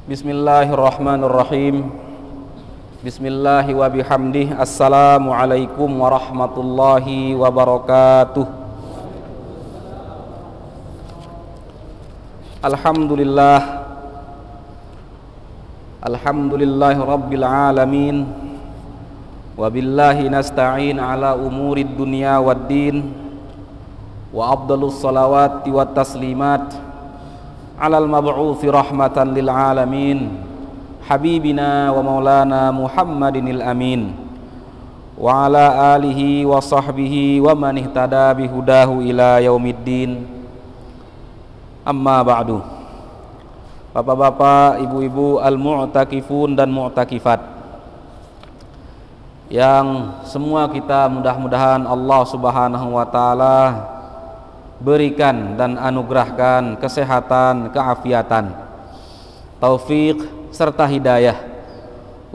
Bismillahirrahmanirrahim. Bismillahi wa bihamdih. Assalamualaikum warahmatullahi wabarakatuh. Alhamdulillah. Alhamdulillahi rabbil alamin. Wabillahi nasta'in ala umurid dunya waddin. Wa afdalus salawati wat taslimat alal mab'uthi rahmatan lil alamin habibina wa maulana Muhammadinil amin wa ala alihi wa sahbihi wa man ihtada bihudahu ila yaumiddin. Amma ba'du. Bapak-bapak, ibu-ibu al-mu'takifun dan mu'takifat, yang semua kita mudah-mudahan Allah Subhanahu wa taala berikan dan anugerahkan kesehatan, keafiatan, taufik serta hidayah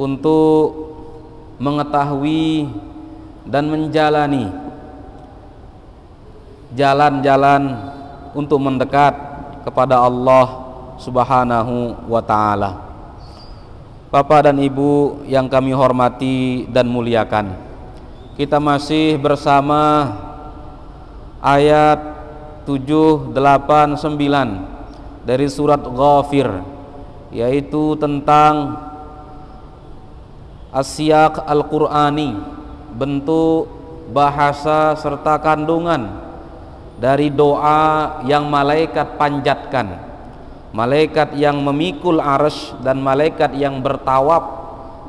untuk mengetahui dan menjalani jalan-jalan untuk mendekat kepada Allah Subhanahu wa taala. Bapak dan Ibu yang kami hormati dan muliakan, kita masih bersama ayat 7, 8, 9 dari surat Ghafir, yaitu tentang asyaq al-Qur'ani, bentuk bahasa serta kandungan dari doa yang malaikat panjatkan, malaikat yang memikul arsy dan malaikat yang bertawaf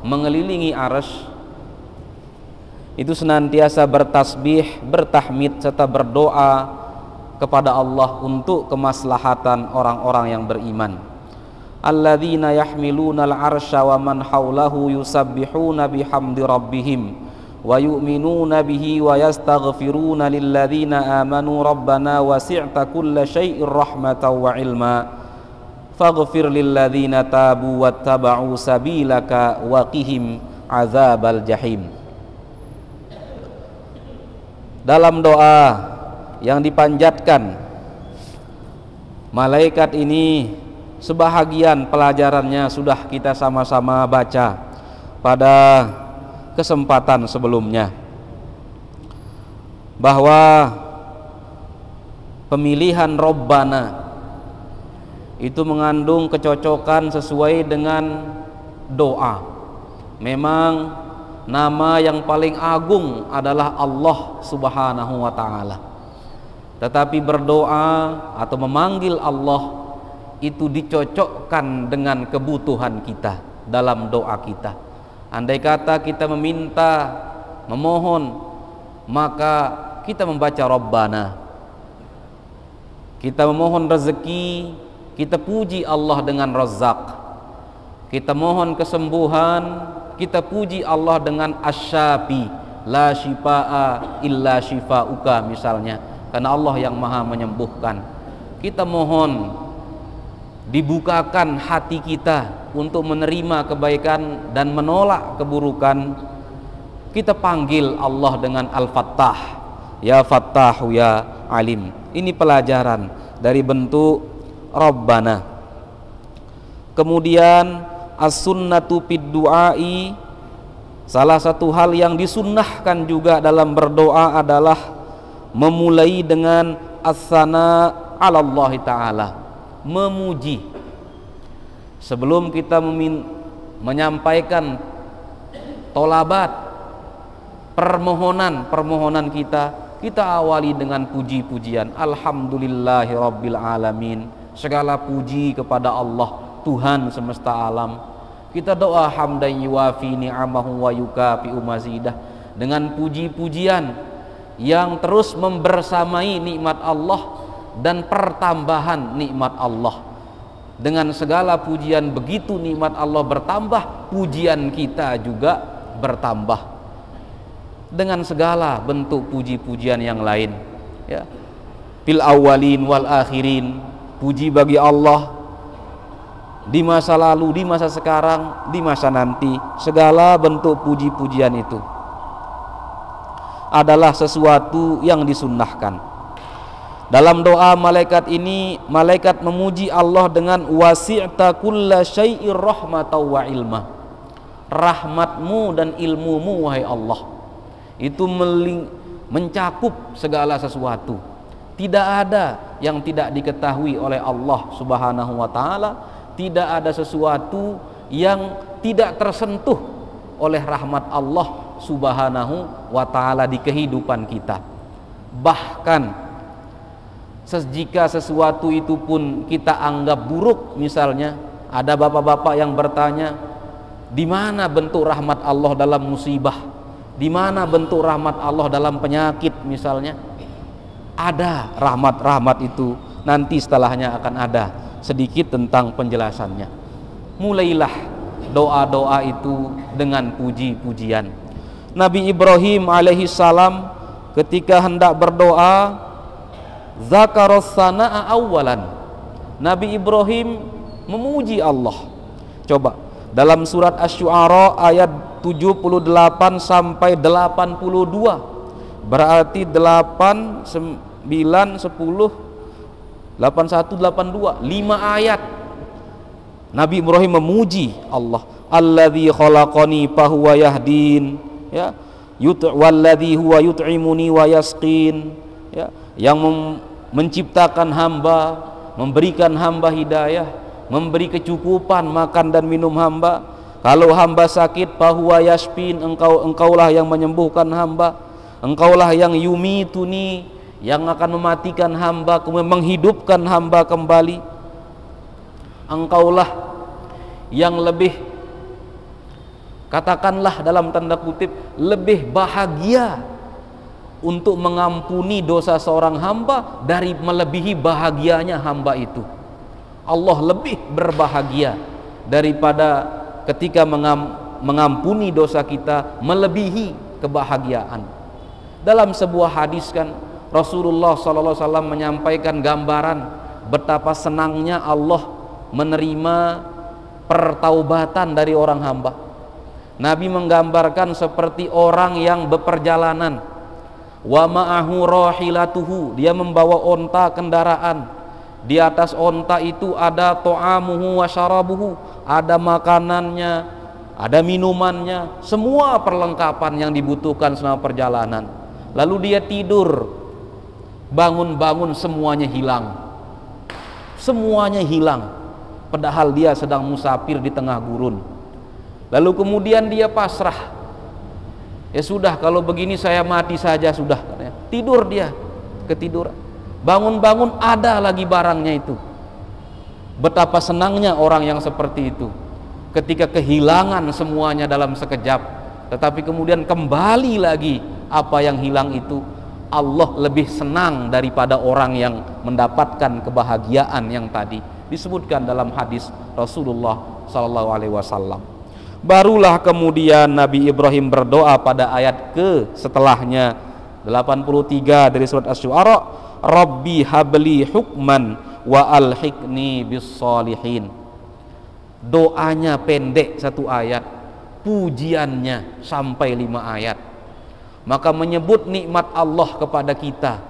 mengelilingi arsy itu senantiasa bertasbih, bertahmid serta berdoa kepada Allah untuk kemaslahatan orang-orang yang beriman. Alladzina yahmilunal arsya wa man haulahu yusabbihuna bihamdi rabbihim wa yu'minuna bihi wa yastaghfiruna lilladzina amanu rabbana wasi'ta kulla syai'ir rahmatan wa ilma faghfir lilladzina tabu wattaba'u sabilaka wa qihim azabal jahim. Dalam doa yang dipanjatkan malaikat ini, sebahagian pelajarannya sudah kita sama-sama baca pada kesempatan sebelumnya, bahwa pemilihan Rabbana itu mengandung kecocokan sesuai dengan doa. Memang nama yang paling agung adalah Allah Subhanahu wa ta'ala, tetapi berdoa atau memanggil Allah itu dicocokkan dengan kebutuhan kita dalam doa kita. Andai kata kita meminta, memohon, maka kita membaca Rabbana. Kita memohon rezeki, kita puji Allah dengan Razzaq. Kita mohon kesembuhan, kita puji Allah dengan Asy-Syafi, la syifaa illa syifauka misalnya, karena Allah yang maha menyembuhkan. Kita mohon dibukakan hati kita untuk menerima kebaikan dan menolak keburukan. Kita panggil Allah dengan Al-Fattah, ya Fattahu ya Alim. Ini pelajaran dari bentuk Rabbana. Kemudian as-sunnatu fid du'ai, salah satu hal yang disunnahkan juga dalam berdoa adalah memulai dengan as-sana 'ala Allah Ta'ala, memuji. Sebelum kita menyampaikan tolabat, permohonan kita awali dengan puji-pujian. Alhamdulillahi rabbil alamin, segala puji kepada Allah, Tuhan semesta alam. Kita doa hamdan yuwafi ni'amahu wa yukafi'u mazidah, dengan puji-pujian yang terus membersamai nikmat Allah dan pertambahan nikmat Allah. Dengan segala pujian, begitu nikmat Allah bertambah, pujian kita juga bertambah. Dengan segala bentuk puji-pujian yang lain, ya. Fil awwalin wal akhirin, puji bagi Allah di masa lalu, di masa sekarang, di masa nanti. Segala bentuk puji-pujian itu adalah sesuatu yang disunnahkan. Dalam doa malaikat ini, malaikat memuji Allah dengan wasi'ta kulla syai'ir rahmatan wa ilma. Rahmatmu dan ilmumu wahai Allah, itu mencakup segala sesuatu. Tidak ada yang tidak diketahui oleh Allah Subhanahu wa taala, tidak ada sesuatu yang tidak tersentuh oleh rahmat Allah Subhanahu wa taala di kehidupan kita. Bahkan jika sesuatu itu pun kita anggap buruk, misalnya ada bapak-bapak yang bertanya, di mana bentuk rahmat Allah dalam musibah? Di mana bentuk rahmat Allah dalam penyakit misalnya? Ada rahmat-rahmat itu, nanti setelahnya akan ada sedikit tentang penjelasannya. Mulailah doa-doa itu dengan puji-pujian. Nabi Ibrahim alaihissalam ketika hendak berdoa, zakaros sana'a awalan. Nabi Ibrahim memuji Allah. Coba dalam surat Asy-Syu'ara ayat 78 sampai 82, berarti 8, 9, 10, 81, 82, 5 ayat Nabi Ibrahim memuji Allah. Alladzi khalaqani fahuwa yahdin, ya, walladzi huwa yut'imuni wa yasqin, ya, yang menciptakan hamba, memberikan hamba hidayah, memberi kecukupan makan dan minum hamba. Kalau hamba sakit, fahuwa yashfin, engkaulah yang menyembuhkan hamba. Engkaulah yang yumituni, yang akan mematikan hamba, kemudian menghidupkan hamba kembali. Engkaulah yang lebih, katakanlah dalam tanda kutip, lebih bahagia untuk mengampuni dosa seorang hamba dari melebihi bahagianya hamba itu. Allah lebih berbahagia daripada ketika mengampuni dosa kita melebihi kebahagiaan. Dalam sebuah hadis kan Rasulullah SAW menyampaikan gambaran betapa senangnya Allah menerima pertaubatan dari orang hamba. Nabi menggambarkan seperti orang yang beperjalanan, wa ma'ahu rahilatuhu, dia membawa onta kendaraan, di atas onta itu ada ta'amuhu wa syarabuhu, ada makanannya, ada minumannya, semua perlengkapan yang dibutuhkan selama perjalanan. Lalu dia tidur, bangun-bangun semuanya hilang, semuanya hilang, padahal dia sedang musafir di tengah gurun. Lalu kemudian dia pasrah, ya sudah, kalau begini saya mati saja sudah. Tidur dia, ketiduran. Bangun-bangun ada lagi barangnya itu. Betapa senangnya orang yang seperti itu ketika kehilangan semuanya dalam sekejap, tetapi kemudian kembali lagi apa yang hilang itu. Allah lebih senang daripada orang yang mendapatkan kebahagiaan yang tadi disebutkan dalam hadis Rasulullah SAW. Barulah kemudian Nabi Ibrahim berdoa pada ayat setelahnya 83 dari surat Asy-Syu'ara, Rabbi habli hukman wa alhiqni bis sholihin. Doanya pendek 1 ayat, pujiannya sampai 5 ayat. Maka menyebut nikmat Allah kepada kita,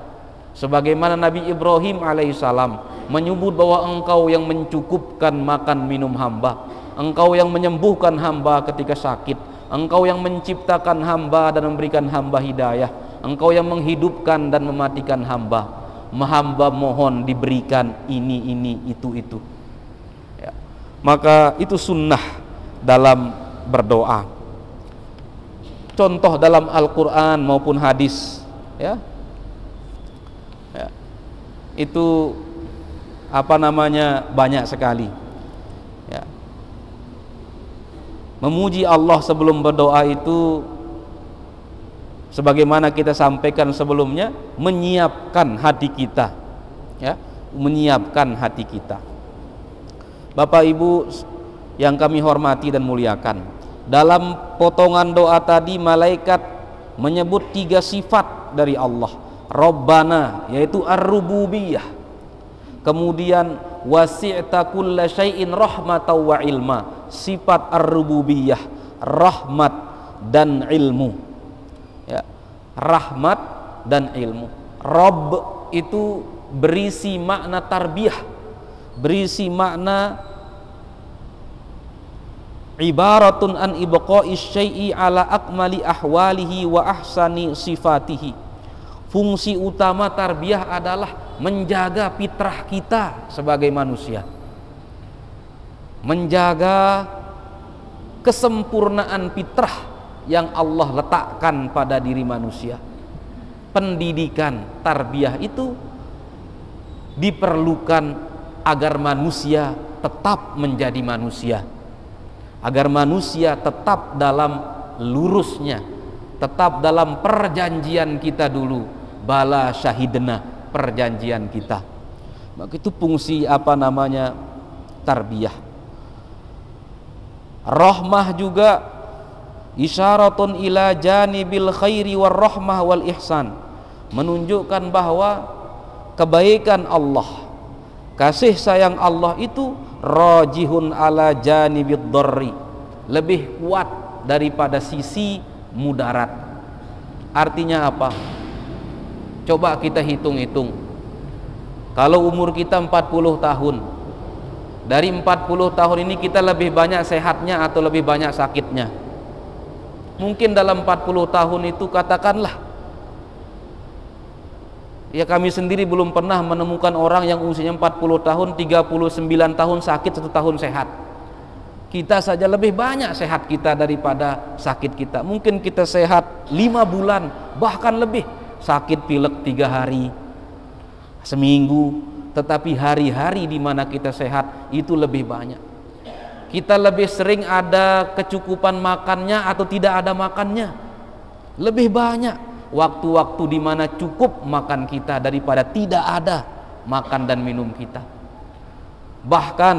sebagaimana Nabi Ibrahim alaihissalam menyebut bahwa engkau yang mencukupkan makan minum hamba, engkau yang menyembuhkan hamba ketika sakit, engkau yang menciptakan hamba dan memberikan hamba hidayah, engkau yang menghidupkan dan mematikan hamba. Hamba mohon diberikan ini itu ya. Maka itu sunnah dalam berdoa, contoh dalam Al-Quran maupun hadis, ya, itu banyak sekali, ya. Memuji Allah sebelum berdoa itu, sebagaimana kita sampaikan sebelumnya, menyiapkan hati kita, ya, menyiapkan hati kita. Bapak Ibu yang kami hormati dan muliakan, dalam potongan doa tadi malaikat menyebut 3 sifat dari Allah. Rabbana, yaitu ar-rububiyah. Kemudian wasi'ta kulla syai'in rahmatan wa ilma, sifat ar-rububiyah, rahmat dan ilmu, ya, rahmat dan ilmu. Rabb itu berisi makna tarbiyah, berisi makna ibaratun an ibqa'i syai'i ala akmali ahwalihi wa ahsani sifatihi. Fungsi utama tarbiyah adalah menjaga fitrah kita sebagai manusia, menjaga kesempurnaan fitrah yang Allah letakkan pada diri manusia. Pendidikan tarbiyah itu diperlukan agar manusia tetap menjadi manusia, agar manusia tetap dalam lurusnya, tetap dalam perjanjian kita dulu, bala syahidna, perjanjian kita. Maka itu fungsi tarbiyah. Rahmah juga isyaratun ila janibil khairi war rahmah wal ihsan, menunjukkan bahwa kebaikan Allah, kasih sayang Allah itu rajihun ala janibid dharri, lebih kuat daripada sisi mudarat. Artinya apa? Coba kita hitung-hitung. Kalau umur kita 40 tahun, dari 40 tahun ini kita lebih banyak sehatnya atau lebih banyak sakitnya? Mungkin dalam 40 tahun itu katakanlah, ya kami sendiri belum pernah menemukan orang yang usianya 40 tahun, 39 tahun sakit, 1 tahun sehat. Kita saja lebih banyak sehat kita daripada sakit kita. Mungkin kita sehat 5 bulan, bahkan lebih. Sakit pilek 3 hari, seminggu, tetapi hari-hari di mana kita sehat itu lebih banyak. Kita lebih sering ada kecukupan makannya atau tidak ada makannya. Lebih banyak waktu-waktu di mana cukup makan kita daripada tidak ada makan dan minum kita. Bahkan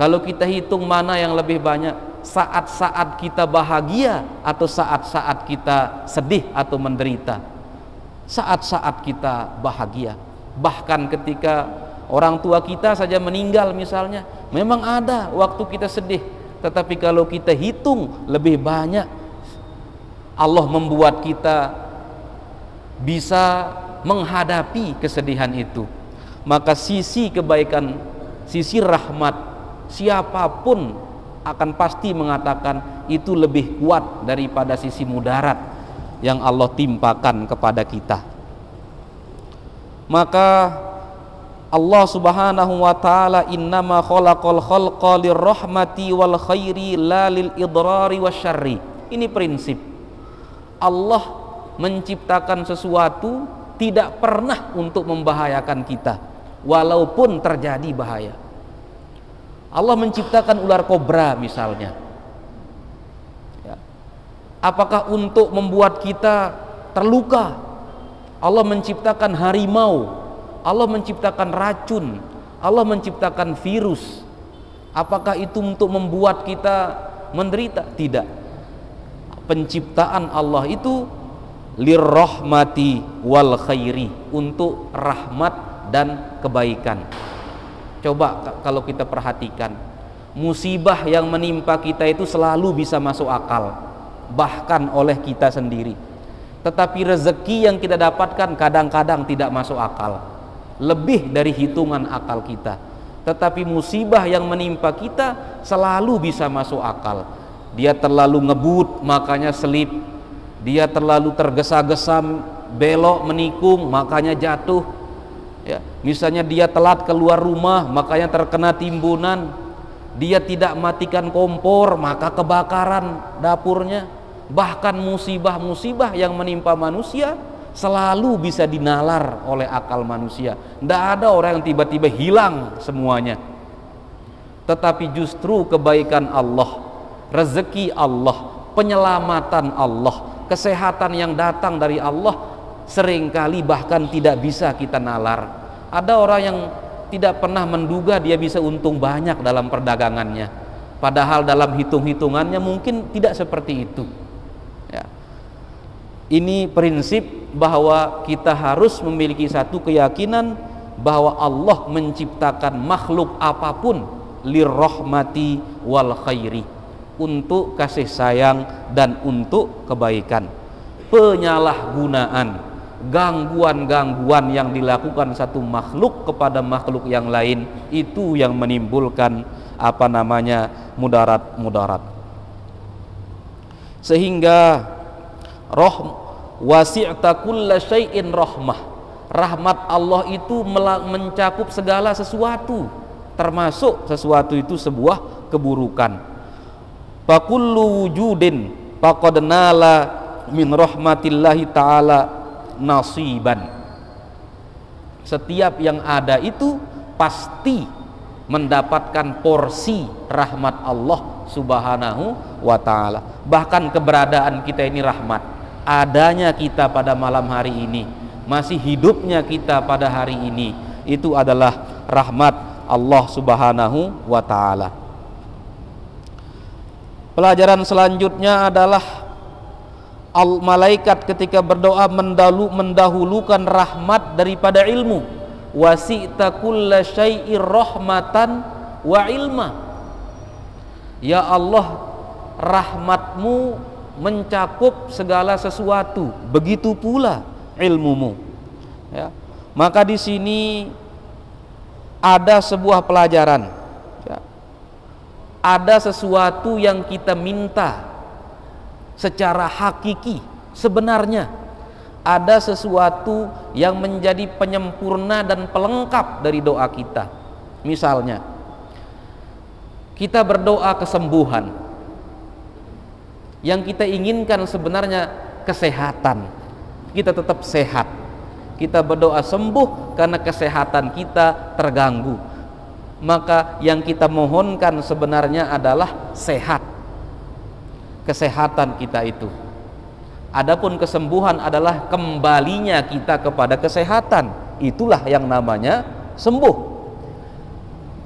kalau kita hitung mana yang lebih banyak, saat-saat kita bahagia atau saat-saat kita sedih atau menderita. Saat-saat kita bahagia. Bahkan ketika orang tua kita saja meninggal misalnya, memang ada waktu kita sedih, tetapi kalau kita hitung lebih banyak Allah membuat kita bisa menghadapi kesedihan itu. Maka sisi kebaikan, sisi rahmat, siapapun akan pasti mengatakan itu lebih kuat daripada sisi mudarat yang Allah timpakan kepada kita. Maka Allah Subhanahu wa taala innama khalaqal khalqa lirrahmati wal khairi la lil idrari wasyarri. Ini prinsip. Allah menciptakan sesuatu tidak pernah untuk membahayakan kita walaupun terjadi bahaya. Allah menciptakan ular kobra misalnya, ya. Apakah untuk membuat kita terluka? Allah menciptakan harimau, Allah menciptakan racun, Allah menciptakan virus. Apakah itu untuk membuat kita menderita? Tidak. Penciptaan Allah itu lirrahmati wal khairi, untuk rahmat dan kebaikan. Coba kalau kita perhatikan, musibah yang menimpa kita itu selalu bisa masuk akal, bahkan oleh kita sendiri. Tetapi rezeki yang kita dapatkan kadang-kadang tidak masuk akal, lebih dari hitungan akal kita. Tetapi musibah yang menimpa kita selalu bisa masuk akal. Dia terlalu ngebut makanya selip, dia terlalu tergesa-gesa belok menikung makanya jatuh, ya. Misalnya dia telat keluar rumah makanya terkena timbunan, dia tidak matikan kompor maka kebakaran dapurnya. Bahkan musibah-musibah yang menimpa manusia selalu bisa dinalar oleh akal manusia. Tidak ada orang yang tiba-tiba hilang semuanya. Tetapi justru kebaikan Allah, rezeki Allah, penyelamatan Allah, kesehatan yang datang dari Allah seringkali bahkan tidak bisa kita nalar. Ada orang yang tidak pernah menduga dia bisa untung banyak dalam perdagangannya, padahal dalam hitung-hitungannya mungkin tidak seperti itu, ya. Ini prinsip bahwa kita harus memiliki satu keyakinan bahwa Allah menciptakan makhluk apapun lirrahmati wal khairi, untuk kasih sayang dan untuk kebaikan. Penyalahgunaan gangguan-gangguan yang dilakukan satu makhluk kepada makhluk yang lain, itu yang menimbulkan mudarat. Sehingga wasi'ta kulla syai'in rahmah, rahmat Allah itu mencakup segala sesuatu, termasuk sesuatu itu sebuah keburukan. Fakullu wujudin faqad nala min rahmatillahi ta'ala nasiban. Setiap yang ada itu pasti mendapatkan porsi rahmat Allah subhanahu wa ta'ala. Bahkan keberadaan kita ini rahmat. Adanya kita pada malam hari ini, masih hidupnya kita pada hari ini, itu adalah rahmat Allah subhanahu wa ta'ala. Pelajaran selanjutnya adalah malaikat ketika berdoa mendahulukan rahmat daripada ilmu. Wasi'ta kulla syai'ir rahmatan wa ilma. Ya Allah, rahmatmu mencakup segala sesuatu, begitu pula ilmumu. Ya. Maka di sini ada sebuah pelajaran. Ya. Ada sesuatu yang kita minta secara hakiki, sebenarnya ada sesuatu yang menjadi penyempurna dan pelengkap dari doa kita. Misalnya, kita berdoa kesembuhan, yang kita inginkan sebenarnya kesehatan, kita tetap sehat. Kita berdoa sembuh karena kesehatan kita terganggu, maka yang kita mohonkan sebenarnya adalah sehat, kesehatan kita itu. Adapun kesembuhan adalah kembalinya kita kepada kesehatan, itulah yang namanya sembuh.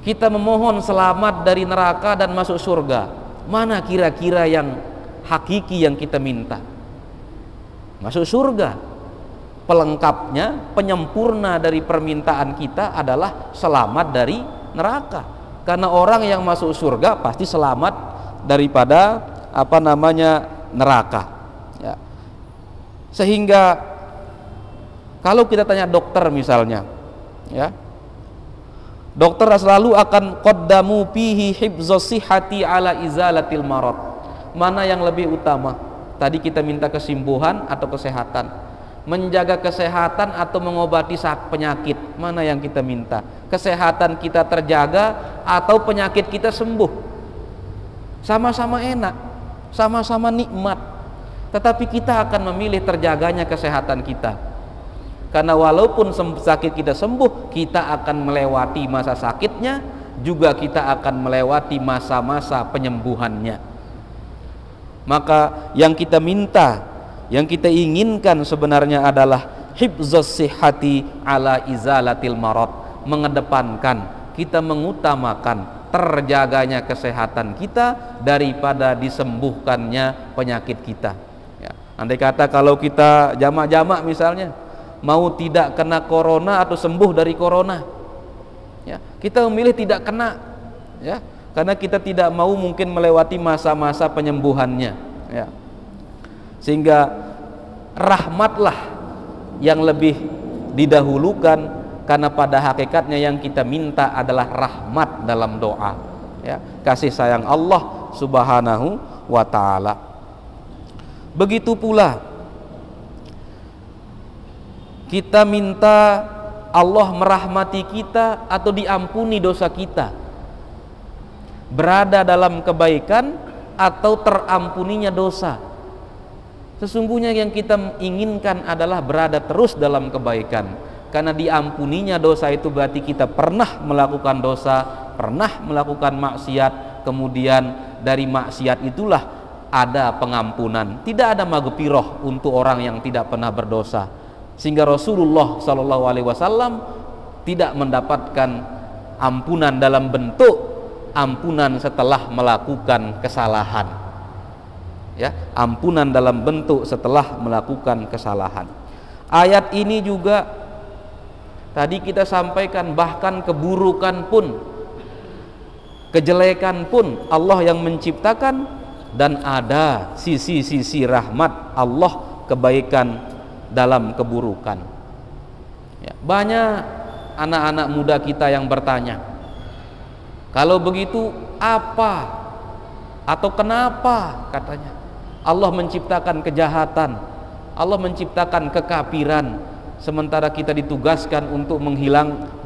Kita memohon selamat dari neraka dan masuk surga, mana kira-kira yang hakiki yang kita minta? Masuk surga. Pelengkapnya, penyempurna dari permintaan kita adalah selamat dari neraka. Karena orang yang masuk surga pasti selamat daripada neraka. Ya. Sehingga kalau kita tanya dokter misalnya, ya, dokter selalu akan qaddamu fihi hifdzus sihhati ala izalatil marad. Mana yang lebih utama? Tadi kita minta kesembuhan atau kesehatan? Menjaga kesehatan atau mengobati penyakit, mana yang kita minta? Kesehatan kita terjaga atau penyakit kita sembuh? Sama-sama enak, sama-sama nikmat, tetapi kita akan memilih terjaganya kesehatan kita. Karena walaupun sakit kita sembuh, kita akan melewati masa sakitnya, juga kita akan melewati masa-masa penyembuhannya. Maka yang kita minta, yang kita inginkan sebenarnya adalah hifdzus sihhati ala izalatil marad, mengedepankan, kita mengutamakan terjaganya kesehatan kita daripada disembuhkannya penyakit kita. Ya. Andai kata kalau kita jamak-jamak misalnya, mau tidak kena corona atau sembuh dari corona, ya, kita memilih tidak kena, ya, karena kita tidak mau mungkin melewati masa-masa penyembuhannya, ya. Sehingga rahmatlah yang lebih didahulukan, karena pada hakikatnya yang kita minta adalah rahmat dalam doa, ya, kasih sayang Allah subhanahu wa ta'ala. Begitu pula kita minta Allah merahmati kita atau diampuni dosa kita, berada dalam kebaikan atau terampuninya dosa. Sesungguhnya yang kita inginkan adalah berada terus dalam kebaikan, karena diampuninya dosa itu berarti kita pernah melakukan dosa, pernah melakukan maksiat, kemudian dari maksiat itulah ada pengampunan. Tidak ada maghfirah untuk orang yang tidak pernah berdosa, sehingga Rasulullah SAW tidak mendapatkan ampunan dalam bentuk ampunan setelah melakukan kesalahan. Ya, ampunan dalam bentuk setelah melakukan kesalahan. Ayat ini juga tadi kita sampaikan, bahkan keburukan pun, kejelekan pun Allah yang menciptakan, dan ada sisi-sisi rahmat Allah, kebaikan dalam keburukan. Ya, banyak anak-anak muda kita yang bertanya, kalau begitu apa atau kenapa katanya Allah menciptakan kejahatan, Allah menciptakan kekafiran, sementara kita ditugaskan untuk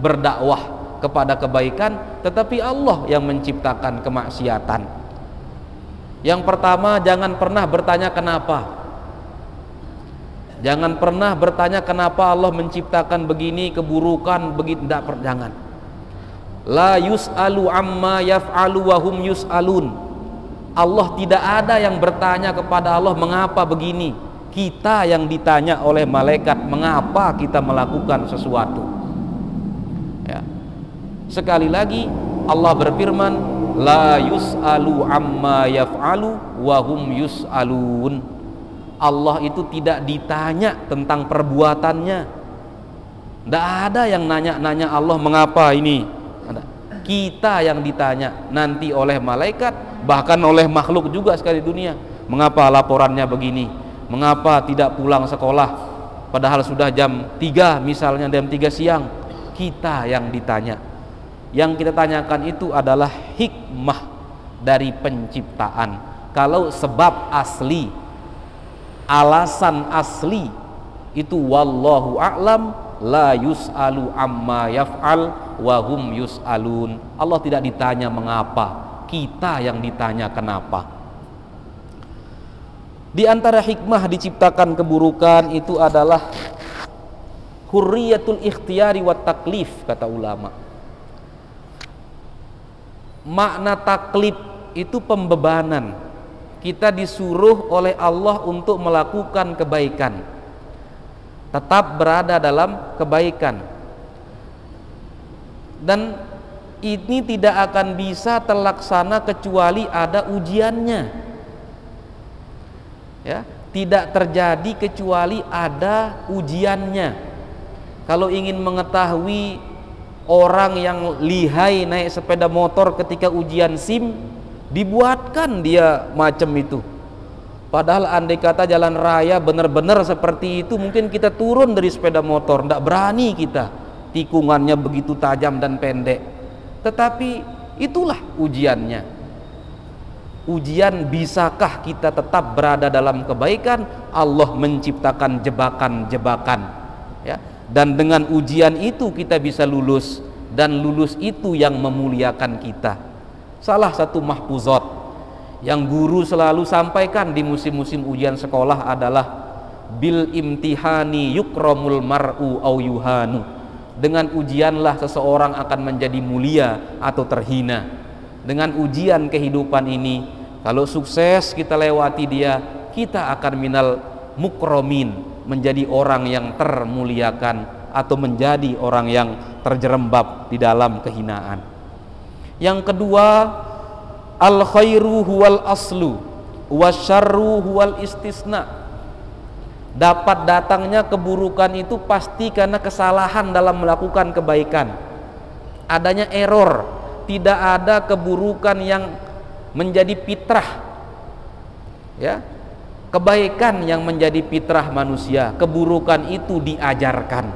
berdakwah kepada kebaikan, tetapi Allah yang menciptakan kemaksiatan. Yang pertama, jangan pernah bertanya kenapa. Jangan pernah bertanya kenapa Allah menciptakan begini, keburukan begitu, jangan. La yus'alu amma yaf'alu wa hum yus'alun. Allah tidak ada yang bertanya kepada Allah mengapa begini. Kita yang ditanya oleh malaikat mengapa kita melakukan sesuatu. Ya. Sekali lagi Allah berfirman, la yus'alu amma yaf'alu wa hum yus'alun. Allah itu tidak ditanya tentang perbuatannya. Tidak ada yang nanya-nanya Allah mengapa ini. Kita yang ditanya nanti oleh malaikat, bahkan oleh makhluk juga sekali dunia. Mengapa laporannya begini? Mengapa tidak pulang sekolah padahal sudah jam 3 misalnya, jam 3 siang? Kita yang ditanya. Yang kita tanyakan itu adalah hikmah dari penciptaan. Kalau sebab asli, alasan asli itu wallahu a'lam, la yus'alu amma yaf'al wa hum yus'alun. Allah tidak ditanya mengapa, kita yang ditanya kenapa. Di antara hikmah diciptakan keburukan itu adalah hurriyatul ikhtiyari wat taklif, kata ulama. Makna taklif itu pembebanan. Kita disuruh oleh Allah untuk melakukan kebaikan, tetap berada dalam kebaikan, dan ini tidak akan bisa terlaksana kecuali ada ujiannya. Ya, tidak terjadi kecuali ada ujiannya. Kalau ingin mengetahui orang yang lihai naik sepeda motor ketika ujian SIM, dibuatkan dia macam itu. Padahal andai kata jalan raya benar-benar seperti itu, mungkin kita turun dari sepeda motor, tidak berani kita, tikungannya begitu tajam dan pendek. Tetapi itulah ujiannya. Ujian, bisakah kita tetap berada dalam kebaikan? Allah menciptakan jebakan-jebakan, ya. Dan dengan ujian itu kita bisa lulus, dan lulus itu yang memuliakan kita. Salah satu mahfuzat yang guru selalu sampaikan di musim-musim ujian sekolah adalah bil imtihani yukramul mar'u au yuhanu. Dengan ujianlah seseorang akan menjadi mulia atau terhina. Dengan ujian kehidupan ini, kalau sukses kita lewati dia, kita akan minal mukromin, menjadi orang yang termuliakan atau menjadi orang yang terjerembab di dalam kehinaan. Yang kedua, al khairu huwal aslu wasyarru huwal istisna. Dapat datangnya keburukan itu pasti karena kesalahan dalam melakukan kebaikan, adanya error. Tidak ada keburukan yang menjadi fitrah, ya. Kebaikan yang menjadi fitrah manusia, keburukan itu diajarkan.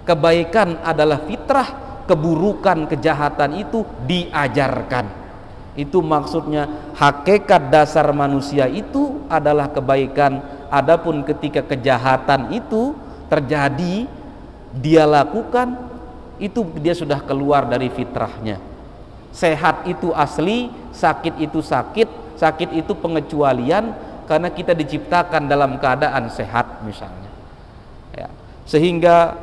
Kebaikan adalah fitrah, keburukan, kejahatan itu diajarkan. Itu maksudnya hakikat dasar manusia itu adalah kebaikan. Adapun ketika kejahatan itu terjadi, dia lakukan, itu dia sudah keluar dari fitrahnya. Sehat itu asli, sakit itu sakit, sakit itu pengecualian karena kita diciptakan dalam keadaan sehat misalnya, ya. Sehingga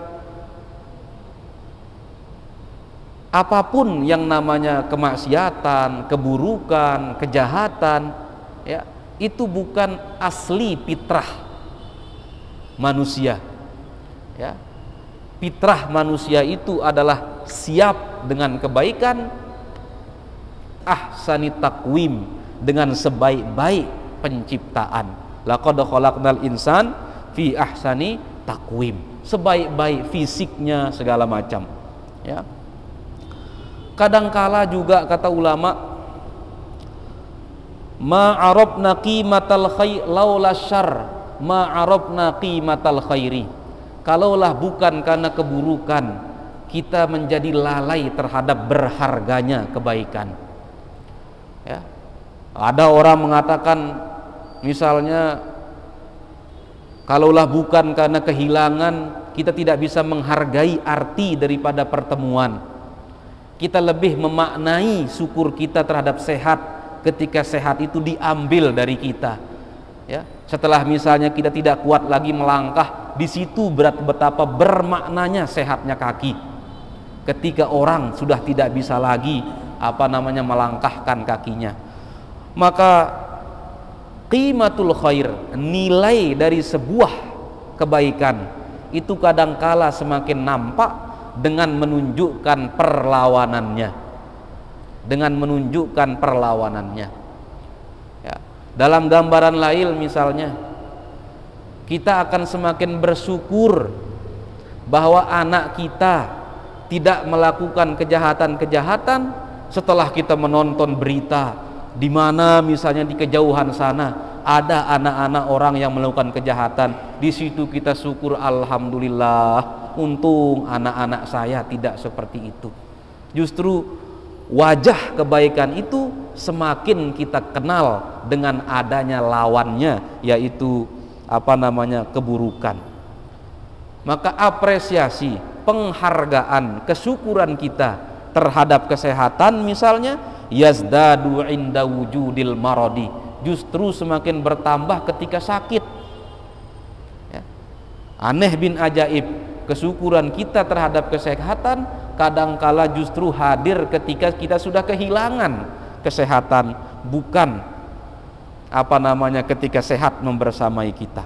apapun yang namanya kemaksiatan, keburukan, kejahatan, ya, itu bukan asli fitrah manusia, ya. Fitrah manusia itu adalah siap dengan kebaikan, ahsani takwim, dengan sebaik-baik penciptaan. Laqad khalaqnal insan fi ahsani takwim, sebaik-baik fisiknya segala macam, ya. Kadangkala juga kata ulama, ma arabna qimatal khair laula syarr ma'arabna qimatal khairi. Kalaulah bukan karena keburukan, kita menjadi lalai terhadap berharganya kebaikan. Ya. Ada orang mengatakan misalnya, kalaulah bukan karena kehilangan, kita tidak bisa menghargai arti daripada pertemuan. Kita lebih memaknai syukur kita terhadap sehat ketika sehat itu diambil dari kita. Ya, setelah misalnya kita tidak kuat lagi melangkah, di situ betapa bermaknanya sehatnya kaki. Ketika orang sudah tidak bisa lagi melangkahkan kakinya, maka qimatul khair, nilai dari sebuah kebaikan itu kadangkala semakin nampak dengan menunjukkan perlawanannya, ya. Dalam gambaran lain misalnya, kita akan semakin bersyukur bahwa anak kita tidak melakukan kejahatan-kejahatan setelah kita menonton berita di mana misalnya di kejauhan sana ada anak-anak orang yang melakukan kejahatan. Di situ kita syukur, alhamdulillah, untung anak-anak saya tidak seperti itu. Justru wajah kebaikan itu semakin kita kenal dengan adanya lawannya, yaitu keburukan. Maka apresiasi, penghargaan, kesyukuran kita terhadap kesehatan misalnya, yazdadu inda wujudil maradi, justru semakin bertambah ketika sakit. Ya. Aneh bin ajaib, kesyukuran kita terhadap kesehatan kadangkala justru hadir ketika kita sudah kehilangan kesehatan, bukan ketika sehat membersamai kita.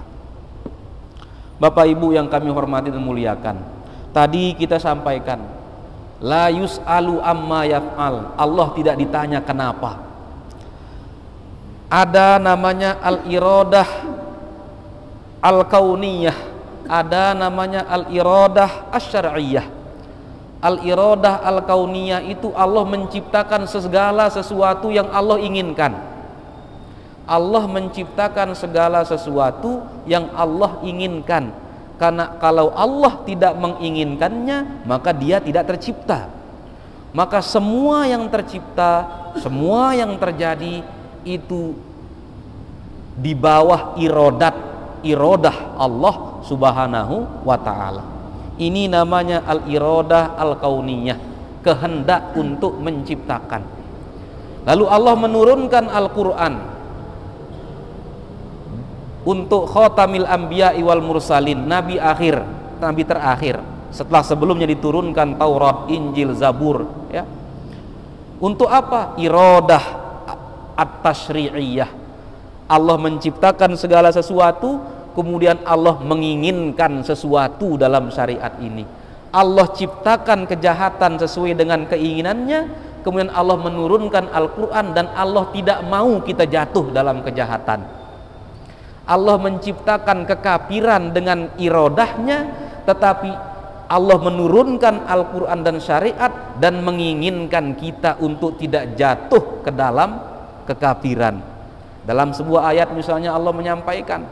Bapak Ibu yang kami hormati dan muliakan, tadi kita sampaikan la yus'alu amma yaf'al, Allah tidak ditanya kenapa. Ada namanya al-iradah al-kauniyah, ada namanya al-iradah asy-syar'iyyah. Al-iradah al-kauniyah itu Allah menciptakan segala sesuatu yang Allah inginkan. Allah menciptakan segala sesuatu yang Allah inginkan. Karena kalau Allah tidak menginginkannya, maka dia tidak tercipta. Maka semua yang tercipta, semua yang terjadi itu di bawah iradah Allah Subhanahu wa ta'ala. Ini namanya al-iradah al-kauniyah, kehendak untuk menciptakan. Lalu Allah menurunkan Al-Quran untuk khatamil anbiya'i wal mursalin, nabi akhir, nabi terakhir setelah sebelumnya diturunkan Taurat, Injil, Zabur, ya. Untuk apa? Iradah at-tasyri'iyah. Allah menciptakan segala sesuatu, kemudian Allah menginginkan sesuatu dalam syariat ini. Allah ciptakan kejahatan sesuai dengan keinginannya, kemudian Allah menurunkan Al-Quran, dan Allah tidak mau kita jatuh dalam kejahatan. Allah menciptakan kekafiran dengan irodahnya, tetapi Allah menurunkan Al-Quran dan syariat dan menginginkan kita untuk tidak jatuh ke dalam kekafiran. Dalam sebuah ayat misalnya Allah menyampaikan,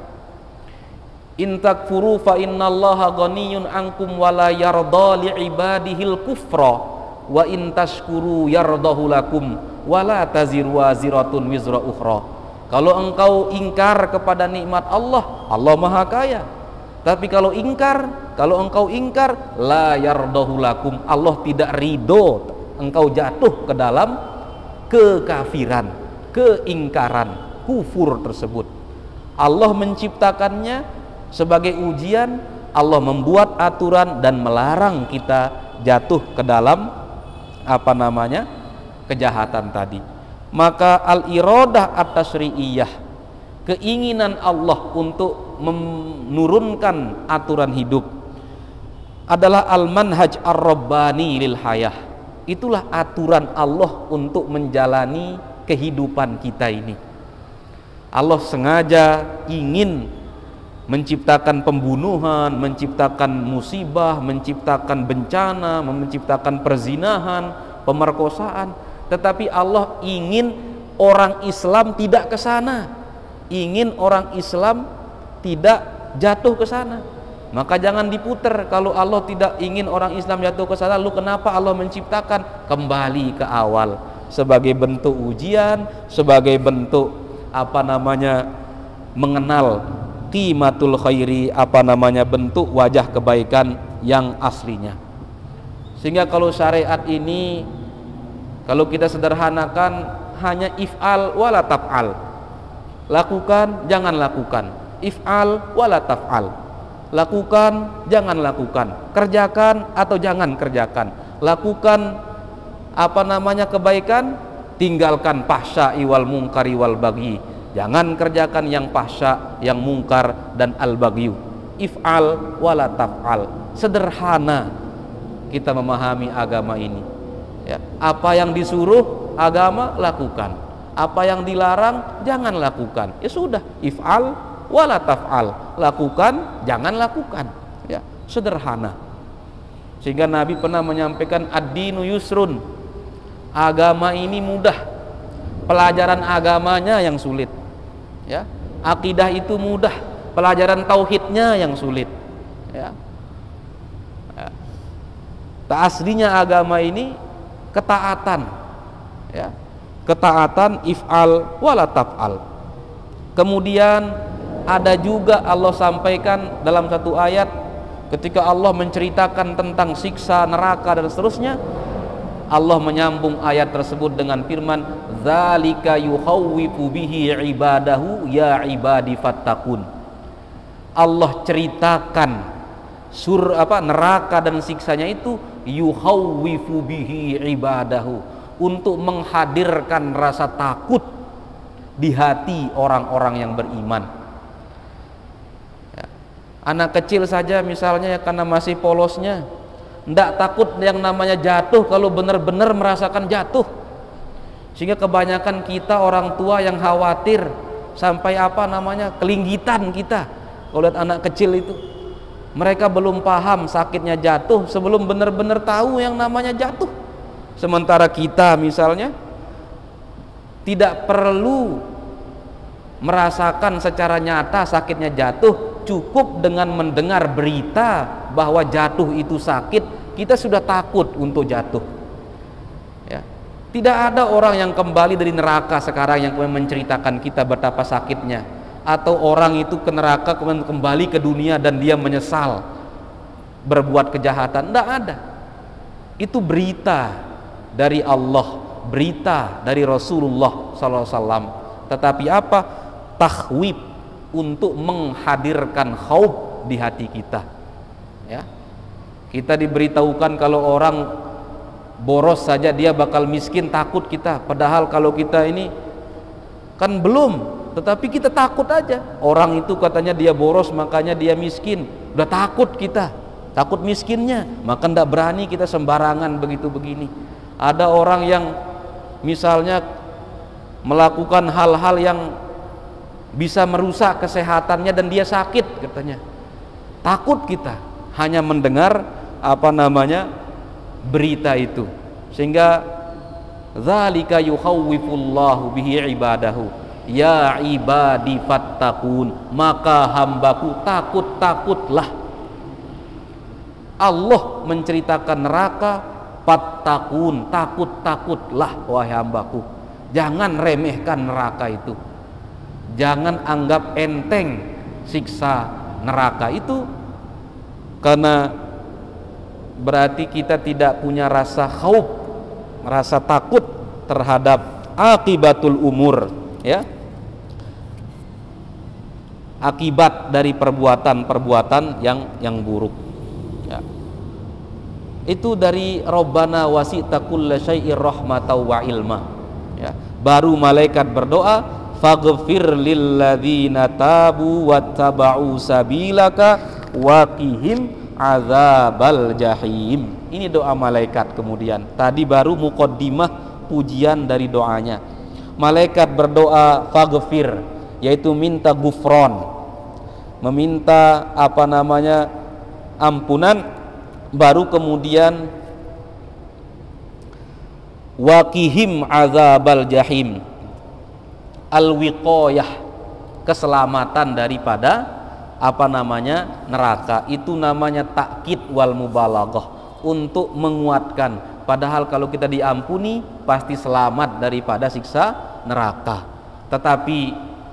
in takfuru fa innallaha ghaniyun ankum wa la yarda li ibadihil kufra wa in tashkuru yardahu lakum wa la taziru waziratun wizra ukhra. Kalau engkau ingkar kepada nikmat Allah, Allah Maha Kaya. Tapi kalau engkau ingkar, la yardahu lakum, Allah tidak ridho engkau jatuh ke dalam kekafiran, keingkaran, kufur tersebut. Allah menciptakannya sebagai ujian, Allah membuat aturan dan melarang kita jatuh ke dalam kejahatan tadi. Maka al-iradah at-tasyri'iyah, keinginan Allah untuk menurunkan aturan hidup, adalah al-manhaj ar-rabbani lil hayah. Itulah aturan Allah untuk menjalani kehidupan kita ini. Allah sengaja ingin menciptakan pembunuhan, menciptakan musibah, menciptakan bencana, menciptakan perzinahan, pemerkosaan, tetapi Allah ingin orang Islam tidak ke sana. Ingin orang Islam tidak jatuh ke sana. Maka jangan diputer. Kalau Allah tidak ingin orang Islam jatuh ke sana, lalu kenapa Allah menciptakan? Kembali ke awal, sebagai bentuk ujian, sebagai bentuk mengenal qimatul khairi, bentuk wajah kebaikan yang aslinya. Sehingga kalau syariat ini, kalau kita sederhanakan, hanya if'al wala taf'al. Lakukan, jangan lakukan. If'al wala taf'al. Lakukan, jangan lakukan. Kerjakan atau jangan kerjakan. Lakukan kebaikan, tinggalkan fahsya'i wal munkari wal baghi. Jangan kerjakan yang fahsya, yang mungkar dan al baghyu. If'al wala taf'al. Sederhana kita memahami agama ini. Ya, apa yang disuruh agama lakukan, apa yang dilarang jangan lakukan. Ya sudah, if'al wala taf'al, lakukan, jangan lakukan. Ya, sederhana. Sehingga Nabi pernah menyampaikan ad-dinu yusrun. Agama ini mudah. Pelajaran agamanya yang sulit. Ya, akidah itu mudah, pelajaran tauhidnya yang sulit. Ya. Ya. Aslinya agama ini ketaatan. Ya. Ketaatan if'al wala taf'al. Kemudian ada juga Allah sampaikan dalam satu ayat ketika Allah menceritakan tentang siksa neraka dan seterusnya, Allah menyambung ayat tersebut dengan firman, "Dzalika yukhawwifu bihi ibadahu ya ibadi fattaqun." Allah ceritakan neraka dan siksanya itu yukhawwifu bihi ibadahu, untuk menghadirkan rasa takut di hati orang-orang yang beriman. Anak kecil saja misalnya, karena masih polosnya, tidak takut yang namanya jatuh kalau benar-benar merasakan jatuh. Sehingga kebanyakan kita orang tua yang khawatir sampai kelinggitan kita kalau lihat anak kecil itu. Mereka belum paham sakitnya jatuh sebelum benar-benar tahu yang namanya jatuh. Sementara kita misalnya tidak perlu merasakan secara nyata sakitnya jatuh, cukup dengan mendengar berita bahwa jatuh itu sakit, kita sudah takut untuk jatuh. Ya. Tidak ada orang yang kembali dari neraka sekarang yang kemudian menceritakan kita betapa sakitnya, atau orang itu ke neraka kemudian kembali ke dunia dan dia menyesal berbuat kejahatan. Tidak ada. Itu berita dari Allah, berita dari Rasulullah SAW. Tetapi apa? Takhwib, untuk menghadirkan khauf di hati kita. Ya. Kita diberitahukan kalau orang boros saja dia bakal miskin, takut kita. Padahal kalau kita ini kan belum, tetapi kita takut aja. Orang itu katanya dia boros makanya dia miskin. Udah takut kita, takut miskinnya, maka tidak berani kita sembarangan begitu begini. Ada orang yang misalnya melakukan hal-hal yang bisa merusak kesehatannya dan dia sakit katanya. Takut kita hanya mendengar berita itu. Sehingga dzalika yukhawwifullahu bihi ibadahu ya ibadi fattaqun, maka hambaku takut-takutlah. Allah menceritakan neraka, fattaqun, takut-takutlah wahai hambaku. Jangan remehkan neraka itu. Jangan anggap enteng siksa neraka itu, karena berarti kita tidak punya rasa khauf, rasa takut terhadap akibatul umur, ya, akibat dari perbuatan-perbuatan yang buruk. Ya. Itu dari Rabbana wasi'ta kulla syai'ir rahmatan wa ilma. Ya. Baru malaikat berdoa, faghfir lilladzina tabu wattaba'u sabilaka waqihim azabal jahim. Ini doa malaikat. Kemudian tadi baru muqaddimah pujian dari doanya. Malaikat berdoa faghfir, yaitu minta gufron, meminta ampunan. Baru kemudian waqihim azabal jahim, al-wiqayah, keselamatan daripada apa namanya neraka. Itu namanya takkid wal mubalaghah, untuk menguatkan. Padahal kalau kita diampuni pasti selamat daripada siksa neraka. Tetapi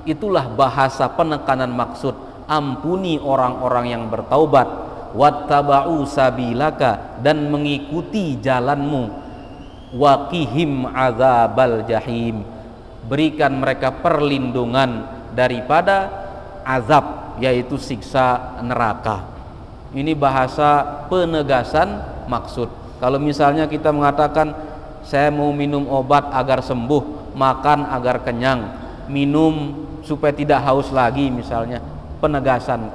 itulah bahasa penekanan maksud, ampuni orang-orang yang bertaubat, wattaba'u sabilaka, dan mengikuti jalanmu, waqihim azabal jahim, berikan mereka perlindungan daripada azab, yaitu siksa neraka. Ini bahasa penegasan maksud. Kalau misalnya kita mengatakan saya mau minum obat agar sembuh, makan agar kenyang, minum supaya tidak haus lagi, misalnya penegasan.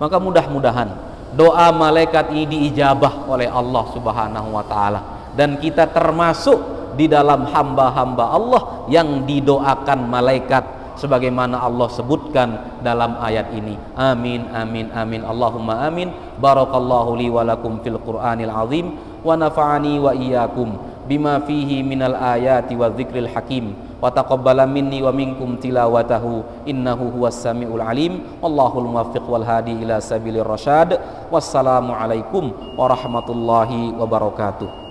Maka mudah-mudahan doa malaikat ini diijabah oleh Allah Subhanahu wa taala, dan kita termasuk di dalam hamba-hamba Allah yang didoakan malaikat sebagaimana Allah sebutkan dalam ayat ini. Amin amin amin Allahumma amin. Barakallahu li wa lakum fil Qur'anil azim wa nafa'ani wa iyyakum bima fihi minal ayati wa dzikril hakim wa taqabbala minni wa minkum tilawatahu innahu huwas samiul alim. Wallahul muwaffiq wal hadi ila sabilir rasyad. Wassalamu alaikum warahmatullahi wabarakatuh.